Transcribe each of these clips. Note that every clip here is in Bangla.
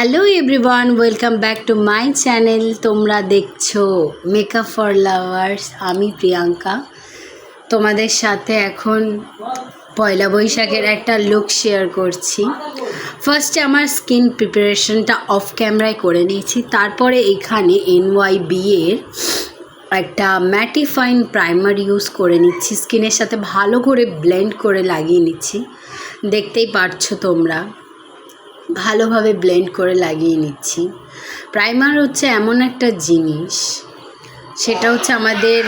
Hello everyone, welcome back to my channel. তোমরা দেখছো মেকআপ ফর লাভার্স। আমি প্রিয়াঙ্কা তোমাদের সাথে এখন পয়লা বৈশাখের একটা লুক শেয়ার করছি। ফার্স্টে আমার স্কিন প্রিপারেশনটা অফ ক্যামেরায় করে নিয়েছি, তারপরে এখানে NYB এর একটা ম্যাটিফাইং প্রাইমার ইউজ করে নিচ্ছি। স্কিনের সাথে ভালো করে ব্লেন্ড করে লাগিয়ে নিচ্ছি, দেখতেই পারছো তোমরা। ভালোভাবে ব্লেন্ড করে লাগিয়ে নিচ্ছি। প্রাইমার হচ্ছে এমন একটা জিনিস, সেটা হচ্ছে আমাদের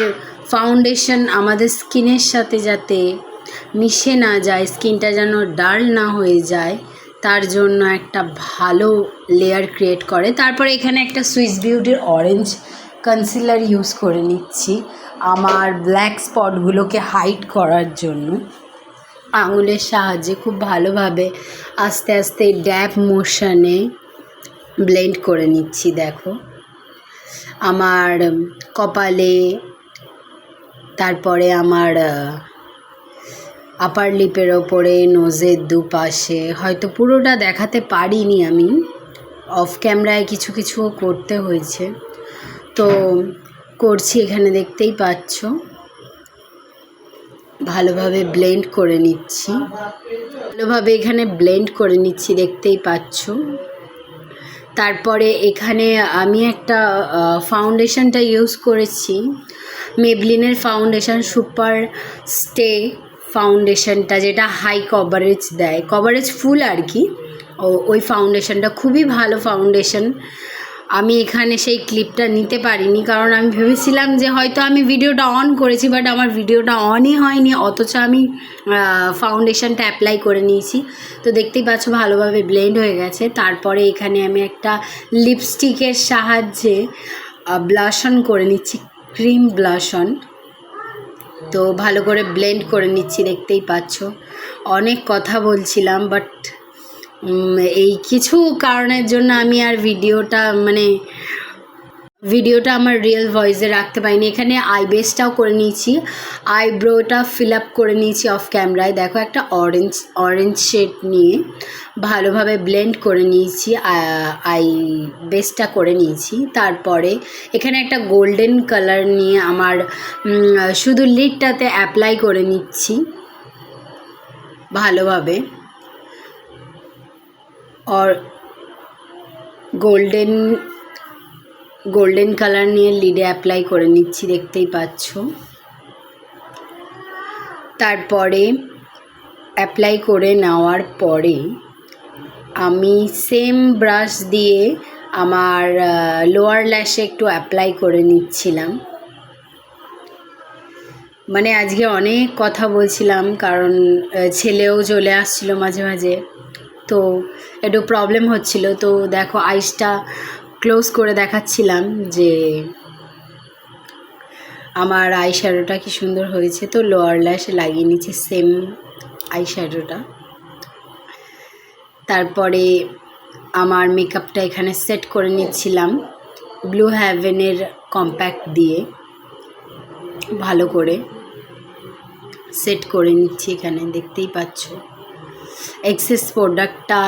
ফাউন্ডেশন আমাদের স্কিনের সাথে যাতে মিশে না যায়, স্কিনটা যেন ডাল না হয়ে যায়, তার জন্য একটা ভালো লেয়ার ক্রিয়েট করে। তারপরে এখানে একটা সুইস বিউটির অরেঞ্জ কনসিলার ইউজ করে নিচ্ছি আমার ব্ল্যাক স্পটগুলোকে হাইড করার জন্য। আঙুলের সাহায্যে খুব ভালোভাবে আস্তে আস্তে ড্যাব মোশনে ব্লেন্ড করে নিচ্ছি। দেখো আমার কপালে, তারপরে আমার আপার লিপের ওপরে, নোজের দুপাশে, হয়তো পুরোটা দেখাতে পারিনি আমি, অফ ক্যামেরায় কিছু কিছু করতে হয়েছে, তো করছি। এখানে দেখতেই পাচ্ছ ভালোভাবে ব্লেন্ড করে নিচ্ছি, ভালোভাবে এখানে ব্লেন্ড করে নিচ্ছি, দেখতেই পাচ্ছ। তারপরে এখানে আমি একটা ফাউন্ডেশনটা ইউজ করেছি, মেবলিনের ফাউন্ডেশন সুপার স্টে ফাউন্ডেশনটা, যেটা হাই কভারেজ দেয়, কভারেজ ফুল আর কি। ওই ফাউন্ডেশনটা খুবই ভালো ফাউন্ডেশন। আমি এখানে সেই ক্লিপটা নিতে পারিনি, কারণ আমি ভেবেছিলাম যে হয়তো আমি ভিডিওটা অন করেছি, বাট আমার ভিডিওটা অনই হয়নি, অথচ আমি ফাউন্ডেশনটা অ্যাপ্লাই করে নিয়েছি। তো দেখতেই পাচ্ছ ভালোভাবে ব্লেন্ড হয়ে গেছে। তারপরে এখানে আমি একটা লিপস্টিকের সাহায্যে ব্লাশ অন করে নিচ্ছি, ক্রিম ব্লাশ অন। তো ভালো করে ব্লেন্ড করে নিচ্ছি, দেখতেই পাচ্ছ। অনেক কথা বলছিলাম, বাট এই কিছু কারণের জন্য আমি আর ভিডিওটা আমার রিয়েল ভয়েসে রাখতে পারিনি। এখানে আই বেসটাও করে নিয়েছি, আইব্রোটা ফিল আপ করে নিয়েছি অফ ক্যামেরায়। দেখো একটা অরেঞ্জ শেড নিয়ে ভালোভাবে ব্লেন্ড করে নিয়েছি, আই বেসটা করে নিয়েছি। তারপরে এখানে একটা গোল্ডেন কালার নিয়ে আমার শুধু লিডটাতে অ্যাপ্লাই করে নিচ্ছি ভালোভাবে, और গোল্ডেন কালার নিয়ে লিডে অ্যাপ্লাই করে নিচ্ছি, দেখতেই পাচ্ছ। তারপরে অ্যাপ্লাই করে নেওয়ার পরে আমি সেম ব্রাশ দিয়ে আমার লোয়ার ল্যাশে একটু অ্যাপ্লাই করে নিচ্ছিলাম। মানে আজকে অনেক কথা বলছিলাম, কারণ ছেলেও চলে আসছিল মাঝে মাঝে, তো একটু প্রবলেম হচ্ছিল। তো দেখো আইসটা ক্লোজ করে দেখাচ্ছিলাম যে আমার আই শ্যাডোটা কি সুন্দর হয়েছে। তো লোয়ার ল্যাশে লাগিয়ে নিচ্ছি সেম আই শ্যাডোটা। তারপরে আমার মেকআপটা এখানে সেট করে নিচ্ছিলাম ব্লু হ্যাভেনের কম্প্যাক্ট দিয়ে, ভালো করে সেট করে নিচ্ছি এখানে, দেখতেই পাচ্ছ। এক্সেস প্রোডাক্টটা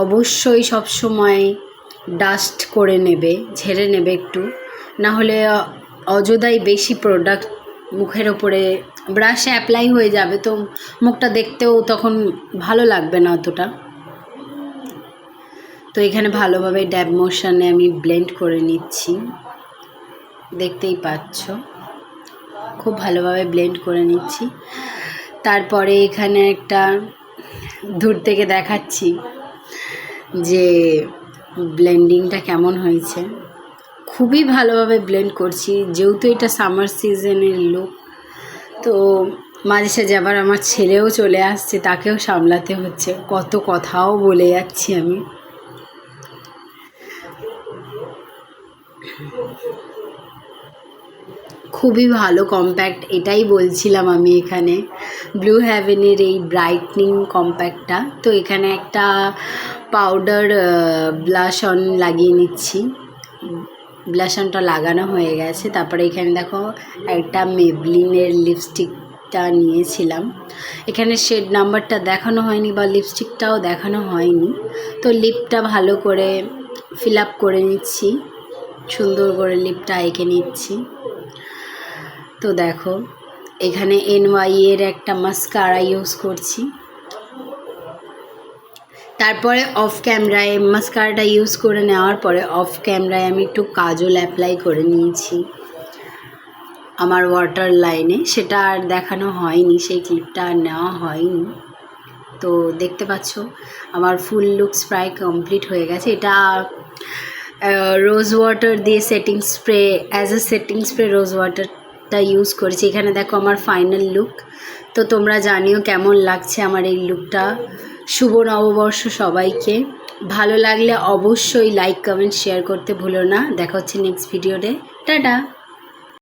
অবশ্যই সবসময় ডাস্ট করে নেবে, ঝেড়ে নেবে একটু, না হলে অযথাই বেশি প্রোডাক্ট মুখের ওপরে ব্রাশে অ্যাপ্লাই হয়ে যাবে, তো মুখটা দেখতেও তখন ভালো লাগবে না অতটা। তো এখানে ভালোভাবে ড্যাব মোশনে আমি ব্লেন্ড করে নিচ্ছি, দেখতেই পাচ্ছ, খুব ভালোভাবে ব্লেন্ড করে নিচ্ছি। তারপরে এখানে একটা দূর থেকে দেখাচ্ছি যে ব্লেন্ডিংটা কেমন হয়েছে। খুবই ভালোভাবে ব্লেন্ড করছি, যেহেতু এটা সামার সিজনের লুক। তো মাঝে সাঝে আবার আমার ছেলেও চলে আসছে, তাকেও সামলাতে হচ্ছে, কত কথাও বলে যাচ্ছি আমি। খুবই ভালো কম্প্যাক্ট, এটাই বলছিলাম আমি। এখানে ব্লু হ্যাভেনের এই ব্রাইটনিং কম্প্যাক্টটা, তো এখানে একটা পাউডার ব্লাশ অন লাগিয়ে নিচ্ছি। ব্লাশ অনটা লাগানো হয়ে গেছে। তারপরে এখানে দেখো একটা মেবলিনের লিপস্টিক লিপটা নিয়েছিলাম। এখানে শেড নাম্বারটা দেখানো হয়নি বা লিপস্টিকটাও দেখানো হয়নি। তো লিপটা ভালো করে ফিল আপ করে নিচ্ছি, সুন্দর করে লিপটা এঁকে নিচ্ছি। তো দেখো এখানে NY এর একটা মাস্কারা ইউজ করছি। তারপরে অফ ক্যামেরায় মাস্কারাটা ইউজ করে নেওয়ার পরে অফ ক্যামেরায় আমি একটু কাজল অ্যাপ্লাই করে নিয়েছি আমার ওয়াটার লাইনে। সেটা আর দেখানো হয়নি, সেই ক্লিপটা আর নেওয়া হয়নি। তো দেখতে পাচ্ছ আমার ফুল লুকস প্রায় কমপ্লিট হয়ে গেছে। এটা রোজ ওয়াটার দিয়ে setting spray, as a setting spray rose ওয়াটারটা ইউজ করেছি। এখানে দেখো আমার ফাইনাল লুক। তো তোমরা জানিও কেমন লাগছে আমার এই লুকটা। শুভ নববর্ষ সবাইকে। ভালো লাগলে অবশ্যই লাইক কমেন্ট শেয়ার করতে ভুলো না। দেখা হচ্ছে নেক্সট ভিডিওতে। টাটা।